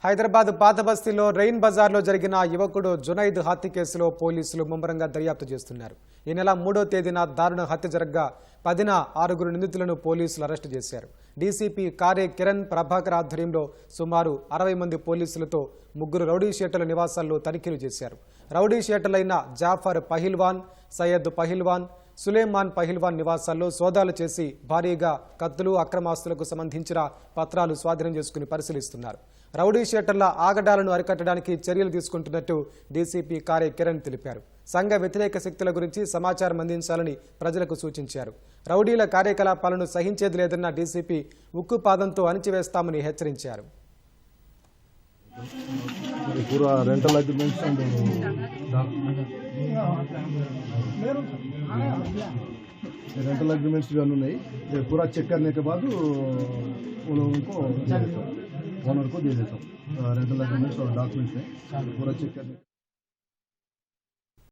హైదరాబాద్ పాత బస్తీలో రెయిన్ బజార్లో జరిగిన యువకుడు జునైద్ హత్య కేసులో పోలీసులు ముమ్మరంగా దర్యాప్తు చేస్తున్నారు. ఈ నెల 3వ తేదీన దారుణ హత్య జరగ్గా 10న 6 నిందితులను పోలీసులు అరెస్టు చేశారు. డీసీపీ కారే కిరణ్ ప్రభాకర్ ఆధ్వర్యంలో సుమారు 60 మంది పోలీసులతో 3 రౌడీ షీటర్ల నివాసాల్లో తనిఖీలు చేశారు. రౌడీ షీటర్లైన జాఫర్ పహిల్వాన్, సయ్యద్ పహిల్వాన్, సులేమాన్ పహిల్వాన్ నివాసాల్లో సోదాలు చేసి భారీగా కత్తులు, అక్రమాస్తులకు సంబంధించిన పత్రాలు స్వాధీనం చేసుకుని పరిశీలిస్తున్నారు. రౌడీ షీటర్ల ఆగడాలను అరికట్టడానికి చర్యలు తీసుకుంటున్నట్టు డీసీపీ కారే కిరణ్ తెలిపారు. సంఘ వ్యతిరేక శక్తుల గురించి సమాచారం అందించాలని ప్రజలకు సూచించారు. రౌడీల కార్యకలాపాలను సహించేది లేదన్న డీసీపీ ఉక్కుపాదంతో అణిచివేస్తామని హెచ్చరించారు. रेंटल एग्रीमेंट्स भी नहीं पूरा चेक करने के बाद उन लोगों को ओनर को दे देता हूँ रेंटल एग्रीमेंट्स और डॉक्यूमेंट्स में पूरा चेक करने